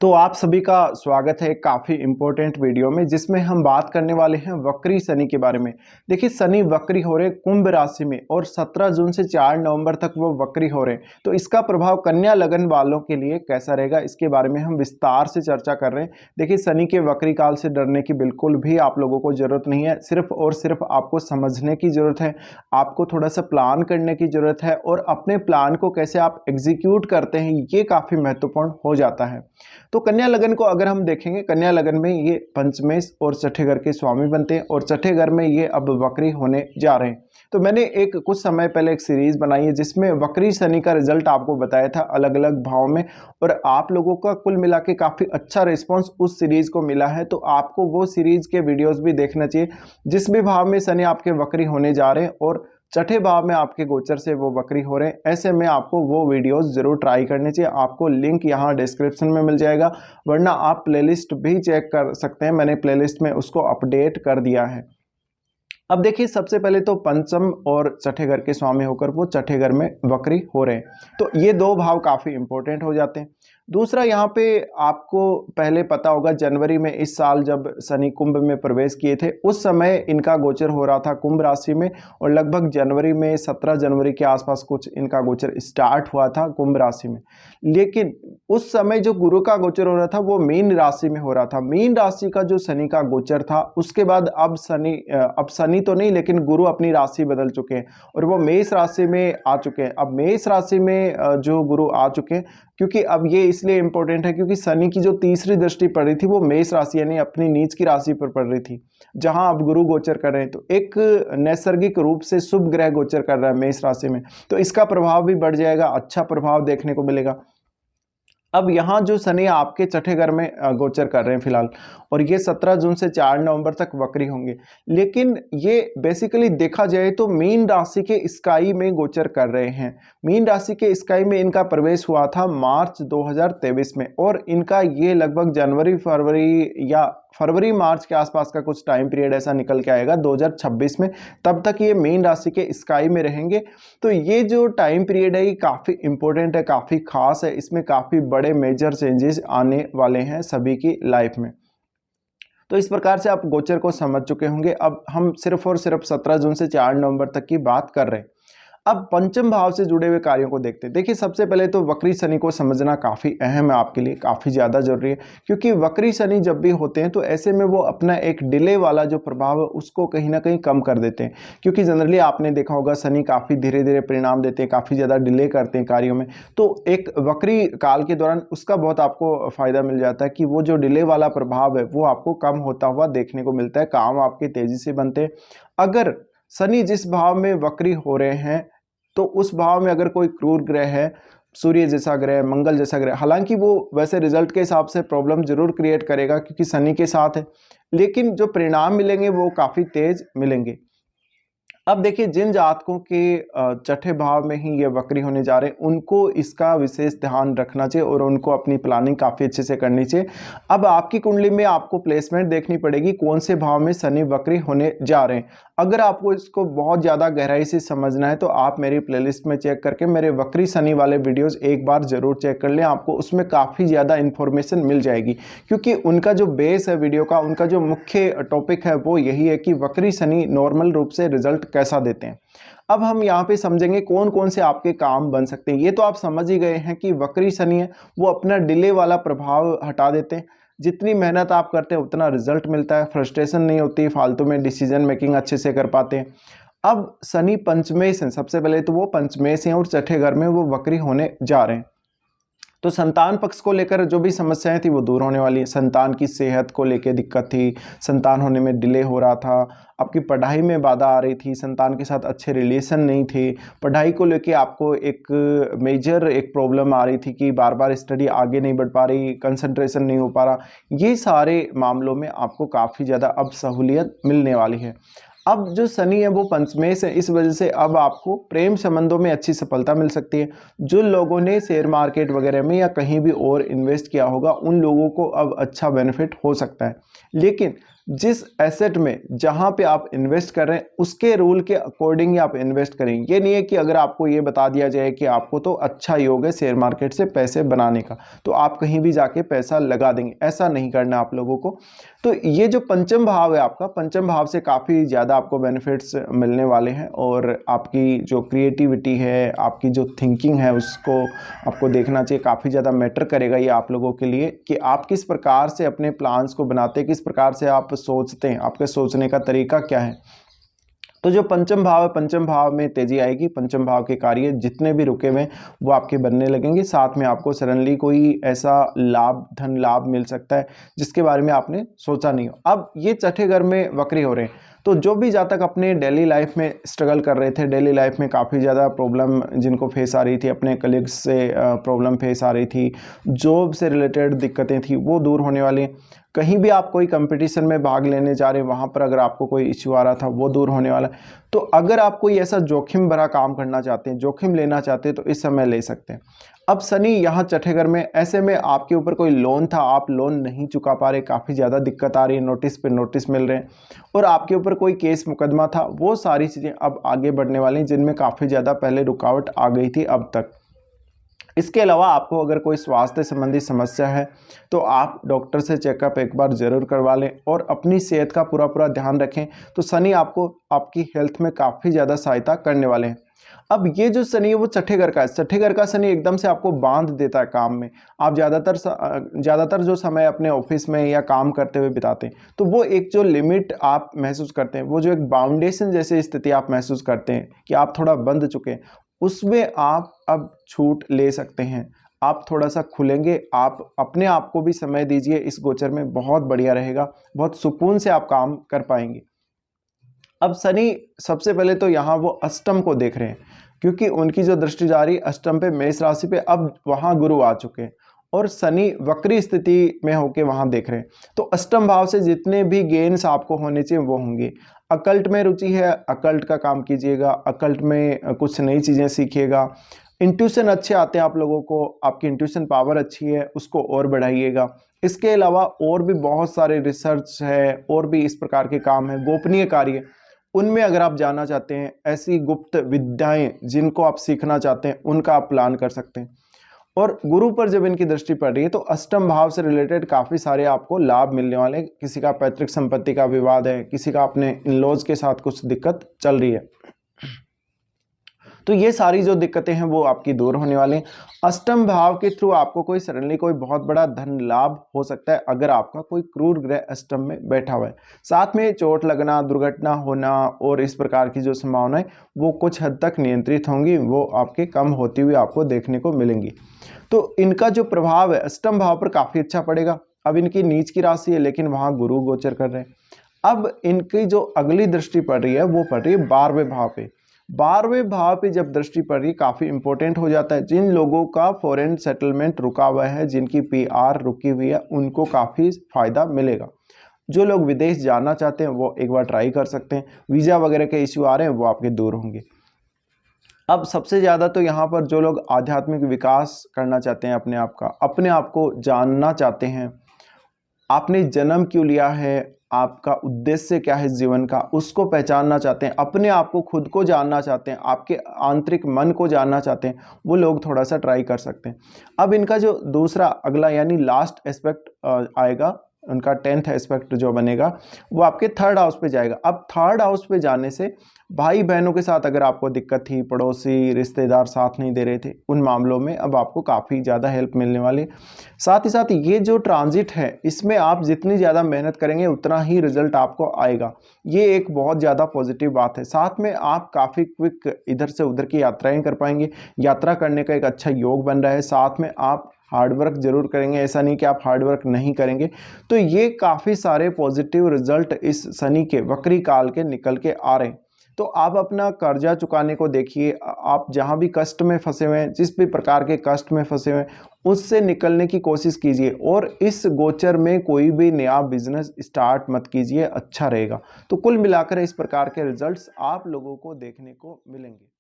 तो आप सभी का स्वागत है काफ़ी इम्पोर्टेंट वीडियो में जिसमें हम बात करने वाले हैं वक्री शनि के बारे में। देखिए शनि वक्री हो रहे कुंभ राशि में और 17 जून से 4 नवंबर तक वो वक्री हो रहे हैं। तो इसका प्रभाव कन्या लगन वालों के लिए कैसा रहेगा इसके बारे में हम विस्तार से चर्चा कर रहे हैं। देखिए शनि के वक्री काल से डरने की बिल्कुल भी आप लोगों को ज़रूरत नहीं है, सिर्फ और सिर्फ आपको समझने की ज़रूरत है, आपको थोड़ा सा प्लान करने की ज़रूरत है और अपने प्लान को कैसे आप एग्जीक्यूट करते हैं ये काफ़ी महत्वपूर्ण हो जाता है। तो कन्या लगन को अगर हम देखेंगे, कन्या लगन में ये पंचमेश और छठे घर के स्वामी बनते हैं और छठे घर में ये अब वक्री होने जा रहे हैं। तो मैंने एक कुछ समय पहले एक सीरीज बनाई है जिसमें वक्री शनि का रिजल्ट आपको बताया था अलग अलग भाव में, और आप लोगों का कुल मिला के काफ़ी अच्छा रिस्पॉन्स उस सीरीज को मिला है। तो आपको वो सीरीज के वीडियोस भी देखना चाहिए जिस भी भाव में शनि आपके वक्री होने जा रहे हैं और छठे भाव में आपके गोचर से वो वक्री हो रहे हैं। ऐसे में आपको वो वीडियोस जरूर ट्राई करने चाहिए। आपको लिंक यहाँ डिस्क्रिप्शन में मिल जाएगा, वरना आप प्लेलिस्ट भी चेक कर सकते हैं, मैंने प्लेलिस्ट में उसको अपडेट कर दिया है। अब देखिए सबसे पहले तो पंचम और छठे घर के स्वामी होकर वो छठे घर में वक्री हो रहे हैं, तो ये दो भाव काफ़ी इंपॉर्टेंट हो जाते हैं। दूसरा यहाँ पे आपको पहले पता होगा जनवरी में इस साल जब शनि कुंभ में प्रवेश किए थे उस समय इनका गोचर हो रहा था कुंभ राशि में, और लगभग जनवरी में 17 जनवरी के आसपास कुछ इनका गोचर स्टार्ट हुआ था कुंभ राशि में। लेकिन उस समय जो गुरु का गोचर हो रहा था वो मीन राशि में हो रहा था। मीन राशि का जो शनि का गोचर था उसके बाद अब शनि तो नहीं लेकिन गुरु अपनी राशि बदल चुके हैं और वो मेष राशि में आ चुके हैं। अब मेष राशि में जो गुरु आ चुके हैं, क्योंकि अब ये इसलिए इंपॉर्टेंट है क्योंकि शनि की जो तीसरी दृष्टि पड़ रही थी वो मेष राशि यानी अपनी नीच की राशि पर पड़ रही थी, जहां अब गुरु गोचर कर रहे हैं। तो एक नैसर्गिक रूप से शुभ ग्रह गोचर कर रहा है मेष राशि में, तो इसका प्रभाव भी बढ़ जाएगा, अच्छा प्रभाव देखने को मिलेगा। अब यहाँ जो शनि आपके छठे घर में गोचर कर रहे हैं फिलहाल, और ये 17 जून से 4 नवंबर तक वक्री होंगे। लेकिन ये बेसिकली देखा जाए तो मीन राशि के स्काई में गोचर कर रहे हैं। मीन राशि के स्काई में इनका प्रवेश हुआ था मार्च 2023 में, और इनका ये लगभग जनवरी फरवरी या फरवरी मार्च के आसपास का कुछ टाइम पीरियड ऐसा निकल के आएगा 2026 में, तब तक ये मीन राशि के स्काई में रहेंगे। तो ये जो टाइम पीरियड है ये काफ़ी इंपॉर्टेंट है, काफ़ी खास है, इसमें काफ़ी बड़े मेजर चेंजेस आने वाले हैं सभी की लाइफ में। तो इस प्रकार से आप गोचर को समझ चुके होंगे। अब हम सिर्फ और सिर्फ 17 जून से 4 नवंबर तक की बात कर रहे हैं। अब पंचम भाव से जुड़े हुए कार्यों को देखते हैं। देखिए सबसे पहले तो वक्री शनि को समझना काफ़ी अहम है, आपके लिए काफ़ी ज़्यादा जरूरी है, क्योंकि वक्री शनि जब भी होते हैं तो ऐसे में वो अपना एक डिले वाला जो प्रभाव है उसको कहीं ना कहीं कम कर देते हैं। क्योंकि जनरली आपने देखा होगा शनि काफ़ी धीरे धीरे परिणाम देते हैं, काफ़ी ज़्यादा डिले करते हैं कार्यों में। तो एक वक्री काल के दौरान उसका बहुत आपको फ़ायदा मिल जाता है कि वो जो डिले वाला प्रभाव है वो आपको कम होता हुआ देखने को मिलता है, काम आपके तेज़ी से बनते हैं। अगर शनि जिस भाव में वक्री हो रहे हैं तो उस भाव में अगर कोई क्रूर ग्रह है, सूर्य जैसा ग्रह, मंगल जैसा ग्रह, हालांकि वो वैसे रिजल्ट के हिसाब से प्रॉब्लम जरूर क्रिएट करेगा क्योंकि शनि के साथ है, लेकिन जो परिणाम मिलेंगे वो काफ़ी तेज मिलेंगे। अब देखिए जिन जातकों के छठे भाव में ही ये वक्री होने जा रहे हैं उनको इसका विशेष ध्यान रखना चाहिए और उनको अपनी प्लानिंग काफ़ी अच्छे से करनी चाहिए। अब आपकी कुंडली में आपको प्लेसमेंट देखनी पड़ेगी कौन से भाव में शनि वक्री होने जा रहे हैं। अगर आपको इसको बहुत ज़्यादा गहराई से समझना है तो आप मेरी प्लेलिस्ट में चेक करके मेरे वक्री शनि वाले वीडियोज़ एक बार ज़रूर चेक कर लें, आपको उसमें काफ़ी ज़्यादा इन्फॉर्मेशन मिल जाएगी। क्योंकि उनका जो बेस है वीडियो का, उनका जो मुख्य टॉपिक है वो यही है कि वक्री शनि नॉर्मल रूप से रिजल्ट कैसा देते हैं। अब हम यहाँ पे समझेंगे कौन कौन से आपके काम बन सकते हैं। ये तो आप समझ ही गए हैं कि वक्री शनि है वो अपना डिले वाला प्रभाव हटा देते हैं, जितनी मेहनत आप करते हैं उतना रिजल्ट मिलता है, फ्रस्ट्रेशन नहीं होती, फालतू में डिसीजन मेकिंग अच्छे से कर पाते हैं। अब शनि पंचमेश हैं, सबसे पहले तो वो पंचमेश हैं और छठे घर में वो वक्री होने जा रहे हैं। तो संतान पक्ष को लेकर जो भी समस्याएं थी वो दूर होने वाली है। संतान की सेहत को लेकर दिक्कत थी, संतान होने में डिले हो रहा था, आपकी पढ़ाई में बाधा आ रही थी, संतान के साथ अच्छे रिलेशन नहीं थे, पढ़ाई को लेके आपको एक मेजर एक प्रॉब्लम आ रही थी कि बार बार स्टडी आगे नहीं बढ़ पा रही, कंसंट्रेशन नहीं हो पा रहा, ये सारे मामलों में आपको काफ़ी ज़्यादा अब सहूलियत मिलने वाली है। अब जो शनि है वो पंचमेश है, इस वजह से अब आपको प्रेम संबंधों में अच्छी सफलता मिल सकती है। जो लोगों ने शेयर मार्केट वगैरह में या कहीं भी और इन्वेस्ट किया होगा उन लोगों को अब अच्छा बेनिफिट हो सकता है। लेकिन जिस एसेट में जहां पे आप इन्वेस्ट कर रहे हैं उसके रूल के अकॉर्डिंग ही आप इन्वेस्ट करें। ये नहीं है कि अगर आपको ये बता दिया जाए कि आपको तो अच्छा योग है शेयर मार्केट से पैसे बनाने का, तो आप कहीं भी जाके पैसा लगा देंगे, ऐसा नहीं करना आप लोगों को। तो ये जो पंचम भाव है आपका, पंचम भाव से काफ़ी ज़्यादा आपको बेनिफिट्स मिलने वाले हैं, और आपकी जो क्रिएटिविटी है, आपकी जो थिंकिंग है, उसको आपको देखना चाहिए। काफ़ी ज़्यादा मैटर करेगा ये आप लोगों के लिए कि आप किस प्रकार से अपने प्लान्स को बनाते हैं, किस प्रकार से आप सोचते हैं, आपके सोचने का तरीका क्या है। तो जो पंचम भाव है, पंचम भाव में तेजी आएगी, पंचम भाव के कार्य जितने भी रुके हुए वो आपके बनने लगेंगे। साथ में आपको सडनली कोई ऐसा लाभ, धन लाभ मिल सकता है जिसके बारे में आपने सोचा नहीं हो। अब ये छठे घर में वक्री हो रहे हैं, तो जो भी जातक अपने डेली लाइफ में स्ट्रगल कर रहे थे, डेली लाइफ में काफ़ी ज़्यादा प्रॉब्लम जिनको फेस आ रही थी, अपने कलीग्स से प्रॉब्लम फेस आ रही थी, जॉब से रिलेटेड दिक्कतें थी, वो दूर होने वाली हैं। कहीं भी आप कोई कंपटीशन में भाग लेने जा रहे हैं, वहाँ पर अगर आपको कोई इश्यू आ रहा था वो दूर होने वाला है। तो अगर आप कोई ऐसा जोखिम भरा काम करना चाहते हैं, जोखिम लेना चाहते हैं, तो इस समय ले सकते हैं। अब शनि यहाँ छठे घर में, ऐसे में आपके ऊपर कोई लोन था, आप लोन नहीं चुका पा रहे, काफ़ी ज़्यादा दिक्कत आ रही है, नोटिस पे नोटिस मिल रहे हैं, और आपके ऊपर कोई केस मुकदमा था, वो सारी चीज़ें अब आगे बढ़ने वाली हैं जिनमें काफ़ी ज़्यादा पहले रुकावट आ गई थी अब तक। इसके अलावा आपको अगर कोई स्वास्थ्य संबंधी समस्या है तो आप डॉक्टर से चेकअप एक बार ज़रूर करवा लें और अपनी सेहत का पूरा ध्यान रखें। तो शनि आपको आपकी हेल्थ में काफ़ी ज़्यादा सहायता करने वाले हैं। अब ये जो शनि है वो छठे घर का है। छठे घर का शनि एकदम से आपको बांध देता है काम में। आप ज़्यादातर जो समय अपने ऑफिस में या काम करते हुए बिताते हैं, तो वो एक जो लिमिट आप महसूस करते हैं, वो जो एक बाउंडेशन जैसी स्थिति आप महसूस करते हैं कि आप थोड़ा बंध चुके हैं, उसमें आप अब छूट ले सकते हैं। आप थोड़ा सा खुलेंगे, आप अपने आप को भी समय दीजिए, इस गोचर में बहुत बढ़िया रहेगा, बहुत सुकून से आप काम कर पाएंगे। अब शनि सबसे पहले तो यहाँ वो अष्टम को देख रहे हैं, क्योंकि उनकी जो दृष्टि जा रही अष्टम पे, मेष राशि पे, अब वहाँ गुरु आ चुके हैं और शनि वक्री स्थिति में होके वहाँ देख रहे हैं। तो अष्टम भाव से जितने भी गेन्स आपको होने चाहिए वो होंगे। अकल्ट में रुचि है, अकल्ट का काम कीजिएगा, अकल्ट में कुछ नई चीज़ें सीखिएगा। इंट्यूशन अच्छे आते हैं आप लोगों को, आपकी इंट्यूशन पावर अच्छी है, उसको और बढ़ाइएगा। इसके अलावा और भी बहुत सारे रिसर्च है, और भी इस प्रकार के काम है, गोपनीय कार्य, उनमें अगर आप जाना चाहते हैं, ऐसी गुप्त विद्याएं जिनको आप सीखना चाहते हैं, उनका आप प्लान कर सकते हैं। और गुरु पर जब इनकी दृष्टि पड़ रही है तो अष्टम भाव से रिलेटेड काफ़ी सारे आपको लाभ मिलने वाले हैं। किसी का पैतृक संपत्ति का विवाद है, किसी का अपने इन लॉज के साथ कुछ दिक्कत चल रही है, तो ये सारी जो दिक्कतें हैं वो आपकी दूर होने वाली हैं। अष्टम भाव के थ्रू आपको कोई सडनली कोई बहुत बड़ा धन लाभ हो सकता है अगर आपका कोई क्रूर ग्रह अष्टम में बैठा हुआ है। साथ में चोट लगना, दुर्घटना होना और इस प्रकार की जो संभावनाएं वो कुछ हद तक नियंत्रित होंगी, वो आपके कम होती हुई आपको देखने को मिलेंगी। तो इनका जो प्रभाव है अष्टम भाव पर काफ़ी अच्छा पड़ेगा। अब इनकी नीच की राशि है, लेकिन वहाँ गुरु गोचर कर रहे हैं। अब इनकी जो अगली दृष्टि पड़ रही है वो पड़ रही है 12वें भाव पे। 12वें भाव पे जब दृष्टि पड़ रही, काफ़ी इंपॉर्टेंट हो जाता है। जिन लोगों का फॉरेन सेटलमेंट रुका हुआ है, जिनकी पीआर रुकी हुई है, उनको काफ़ी फायदा मिलेगा। जो लोग विदेश जाना चाहते हैं वो एक बार ट्राई कर सकते हैं। वीज़ा वगैरह के इश्यू आ रहे हैं वो आपके दूर होंगे। अब सबसे ज़्यादा तो यहाँ पर जो लोग आध्यात्मिक विकास करना चाहते हैं, अपने आप को जानना चाहते हैं, आपने जन्म क्यों लिया है, आपका उद्देश्य क्या है जीवन का, उसको पहचानना चाहते हैं, अपने आप को खुद को जानना चाहते हैं, आपके आंतरिक मन को जानना चाहते हैं, वो लोग थोड़ा सा ट्राई कर सकते हैं। अब इनका जो दूसरा अगला यानी लास्ट एस्पेक्ट आएगा, उनका 10th एस्पेक्ट जो बनेगा वो आपके 3rd हाउस पे जाएगा। अब 3rd हाउस पे जाने से भाई बहनों के साथ अगर आपको दिक्कत थी, पड़ोसी रिश्तेदार साथ नहीं दे रहे थे, उन मामलों में अब आपको काफ़ी ज़्यादा हेल्प मिलने वाली। साथ ही साथ ये जो ट्रांजिट है, इसमें आप जितनी ज़्यादा मेहनत करेंगे उतना ही रिजल्ट आपको आएगा। ये एक बहुत ज़्यादा पॉजिटिव बात है। साथ में आप काफ़ी क्विक इधर से उधर की यात्राएं कर पाएंगे, यात्रा करने का एक अच्छा योग बन रहा है। साथ में आप हार्डवर्क जरूर करेंगे, ऐसा नहीं कि आप हार्डवर्क नहीं करेंगे। तो ये काफ़ी सारे पॉजिटिव रिजल्ट इस शनि के वक्री काल के निकल के आ रहे हैं। तो आप अपना कर्जा चुकाने को देखिए, आप जहाँ भी कष्ट में फंसे हुए हैं, जिस भी प्रकार के कष्ट में फंसे हुए हैं, उससे निकलने की कोशिश कीजिए। और इस गोचर में कोई भी नया बिजनेस स्टार्ट मत कीजिए, अच्छा रहेगा। तो कुल मिलाकर इस प्रकार के रिजल्ट्स आप लोगों को देखने को मिलेंगे।